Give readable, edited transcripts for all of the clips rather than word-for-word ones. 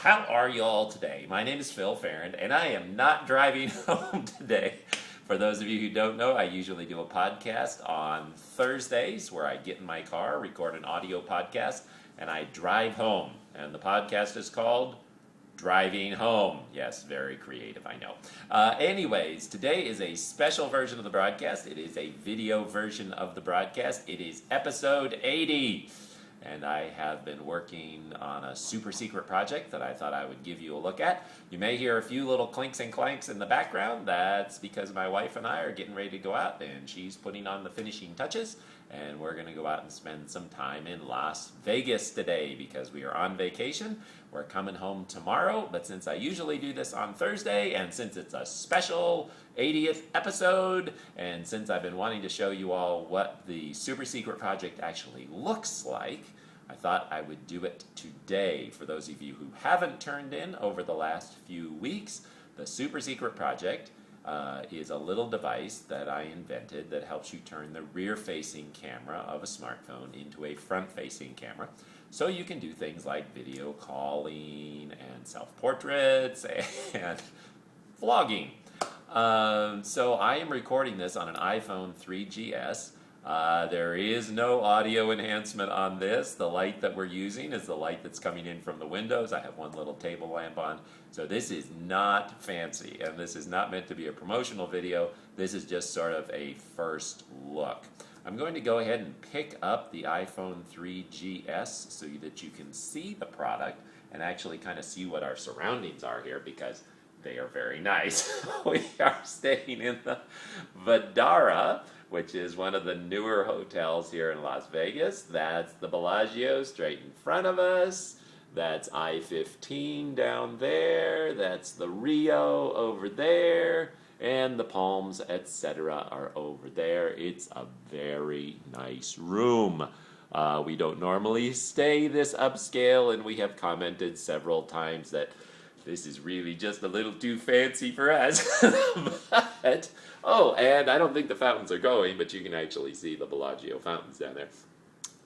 How are you all today? My name is Phil Farrand, and I am not driving home today. For those of you who don't know, I usually do a podcast on Thursdays where I get in my car, record an audio podcast, and I drive home. And the podcast is called Driving Home. Yes, very creative, I know. Anyways, today is a special version of the broadcast. It is a video version of the broadcast. It is episode 80. And I have been working on a super secret project that I thought I would give you a look at. You may hear a few little clinks and clanks in the background. That's because my wife and I are getting ready to go out, and she's putting on the finishing touches. And we're going to go out and spend some time in Las Vegas today because we are on vacation. We're coming home tomorrow, but since I usually do this on Thursday, and since it's a special 80th episode, and since I've been wanting to show you all what the super secret project actually looks like, I thought I would do it today. For those of you who haven't turned in over the last few weeks, the super secret project is a little device that I invented that helps you turn the rear-facing camera of a smartphone into a front-facing camera. So you can do things like video calling and self-portraits and vlogging. So I am recording this on an iPhone 3GS. There is no audio enhancement on this. The light that we're using is the light that's coming in from the windows. I have one little table lamp on. So this is not fancy, and this is not meant to be a promotional video. This is just sort of a first look. I'm going to go ahead and pick up the iPhone 3GS so that you can see the product and actually kind of see what our surroundings are here, because they are very nice. We are staying in the Vdara, which is one of the newer hotels here in Las Vegas. That's the Bellagio straight in front of us. That's I-15 down there. That's the Rio over there. And the Palms, etc. are over there. It's a very nice room. We don't normally stay this upscale, and we have commented several times that this is really just a little too fancy for us. But, and I don't think the fountains are going, but you can actually see the Bellagio fountains down there.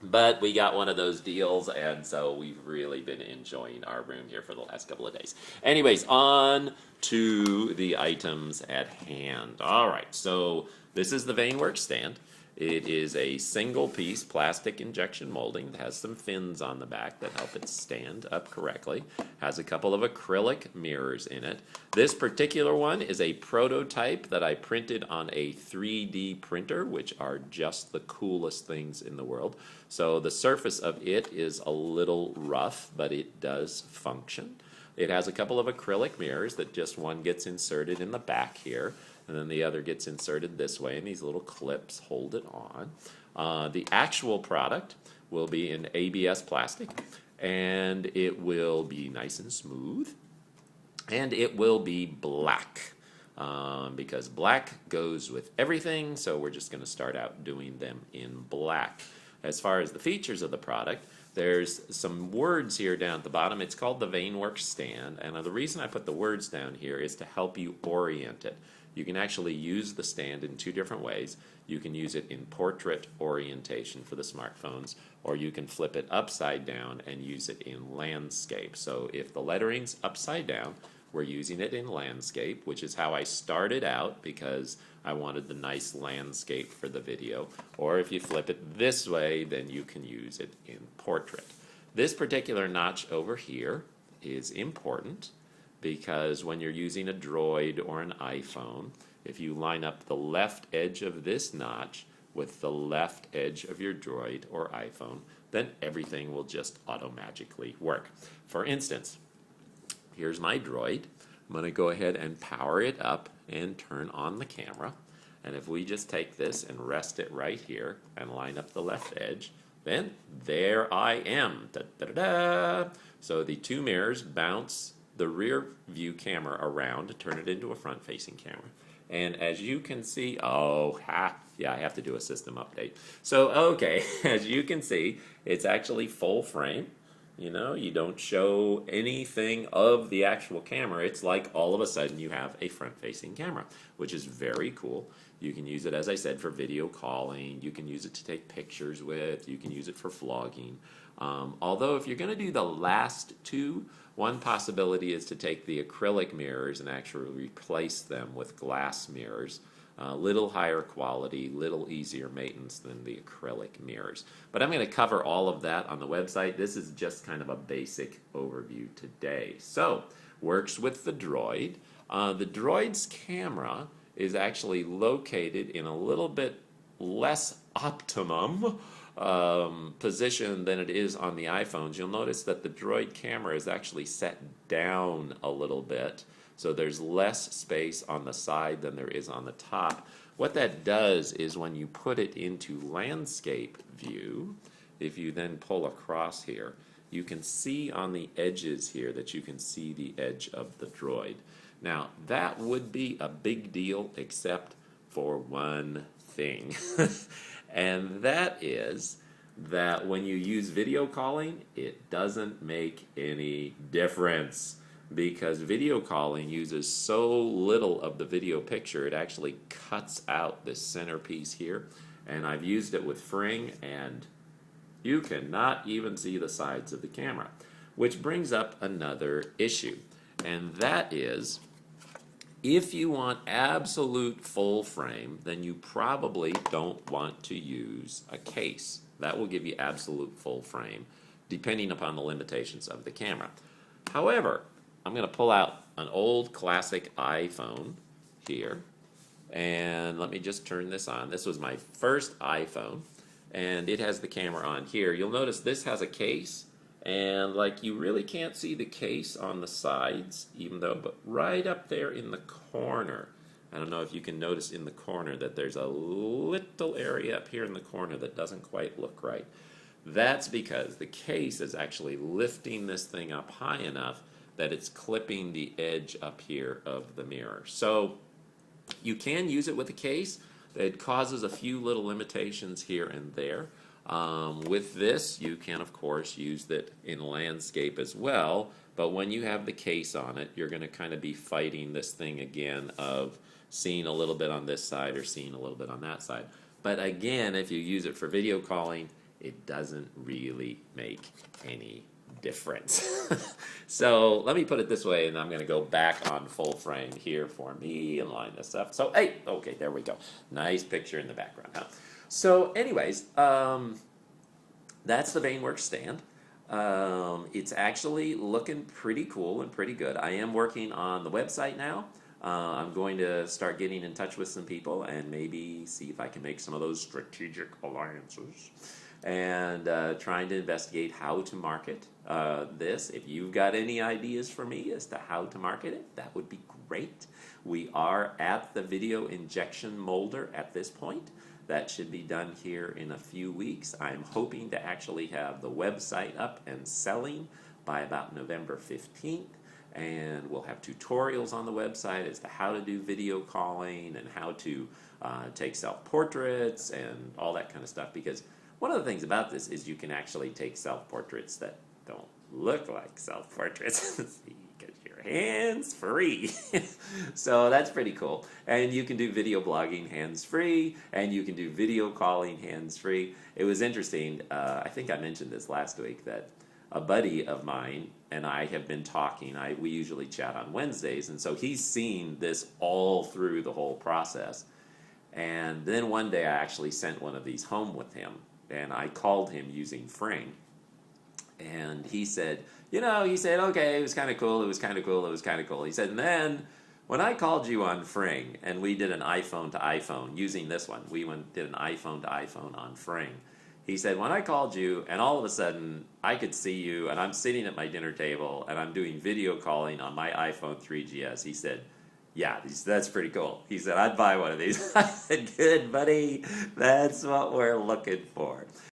But we got one of those deals, and so we've really been enjoying our room here for the last couple of days. Anyways, on to the items at hand. All right, so this is the Vainworks stand. It is a single-piece plastic injection molding. It has some fins on the back that help it stand up correctly. Has a couple of acrylic mirrors in it. This particular one is a prototype that I printed on a 3D printer, which are just the coolest things in the world. So the surface of it is a little rough, but it does function. It has a couple of acrylic mirrors that just one gets inserted in the back here, and then the other gets inserted this way, and these little clips hold it on. The actual product will be in ABS plastic, and it will be nice and smooth, and it will be black, because black goes with everything, so we're just going to start out doing them in black. As far as the features of the product, there's some words here down at the bottom. It's called the Vainworks stand, and the reason I put the words down here is to help you orient it. You can actually use the stand in two different ways. You can use it in portrait orientation for the smartphones, or you can flip it upside down and use it in landscape. So if the lettering's upside down, we're using it in landscape, which is how I started out because I wanted the nice landscape for the video. Or if you flip it this way, then you can use it in portrait. This particular notch over here is important because when you're using a Droid or an iPhone, if you line up the left edge of this notch with the left edge of your Droid or iPhone, then everything will just auto-magically work. For instance, here's my Droid. I'm going to go ahead and power it up and turn on the camera. And if we just take this and rest it right here and line up the left edge, then there I am. Da-da-da-da. So the two mirrors bounce the rear view camera around to turn it into a front-facing camera. And as you can see, I have to do a system update. So, okay, as you can see, it's actually full frame. You know, you don't show anything of the actual camera. It's like all of a sudden you have a front-facing camera, which is very cool. You can use it, as I said, for video calling. You can use it to take pictures with. You can use it for vlogging. Although if you're going to do the last two, one possibility is to take the acrylic mirrors and actually replace them with glass mirrors. Little higher quality, little easier maintenance than the acrylic mirrors. But I'm going to cover all of that on the website. This is just kind of a basic overview today. So, works with the Droid. The Droid's camera is actually located in a little bit less optimum position than it is on the iPhones. You'll notice that the Droid camera is actually set down a little bit. So there's less space on the side than there is on the top. What that does is when you put it into landscape view, if you then pull across here, you can see on the edges here that you can see the edge of the Droid. Now, that would be a big deal except for one thing. And that is that when you use video calling, it doesn't make any difference. Because video calling uses so little of the video picture, it actually cuts out this centerpiece here. And I've used it with Fring, and you cannot even see the sides of the camera. Which brings up another issue, and that is, if you want absolute full frame, then you probably don't want to use a case. That will give you absolute full frame, depending upon the limitations of the camera. However, I'm going to pull out an old classic iPhone here, and let me just turn this on. This was my first iPhone, and it has the camera on here. You'll notice this has a case, and like you really can't see the case on the sides, even though, but right up there in the corner, I don't know if you can notice in the corner that there's a little area up here in the corner that doesn't quite look right. That's because the case is actually lifting this thing up high enough that it's clipping the edge up here of the mirror. So you can use it with a case. It causes a few little limitations here and there. With this, you can, of course, use it in landscape as well. But when you have the case on it, you're going to kind of be fighting this thing again of seeing a little bit on this side or seeing a little bit on that side. But again, if you use it for video calling, it doesn't really make any difference. So let me put it this way, and I'm going to go back on full frame here for me and line this up. So, hey, okay, there we go. Nice picture in the background. Huh? So anyways, that's the Vainworks stand. It's actually looking pretty cool and pretty good. I am working on the website now. I'm going to start getting in touch with some people and maybe see if I can make some of those strategic alliances. And trying to investigate how to market this. If you've got any ideas for me as to how to market it, that would be great. We are at the video injection molder at this point. That should be done here in a few weeks. I'm hoping to actually have the website up and selling by about November 15th. And we'll have tutorials on the website as to how to do video calling and how to take self-portraits and all that kind of stuff. Because one of the things about this is you can actually take self-portraits that don't look like self-portraits. Because your hands free. So that's pretty cool. And you can do video blogging hands-free, and you can do video calling hands-free. It was interesting, I think I mentioned this last week, that a buddy of mine and I have been talking. We usually chat on Wednesdays, and so he's seen this all through the whole process. And then one day I actually sent one of these home with him, and I called him using Fring. And he said, okay, it was kind of cool, it was kind of cool, it was kind of cool. He said, and then when I called you on Fring, and we did an iPhone to iPhone using this one, did an iPhone to iPhone on Fring. He said, when I called you, and all of a sudden, I could see you, and I'm sitting at my dinner table, and I'm doing video calling on my iPhone 3GS. He said, yeah, that's pretty cool. He said, I'd buy one of these. I said, good, buddy. That's what we're looking for.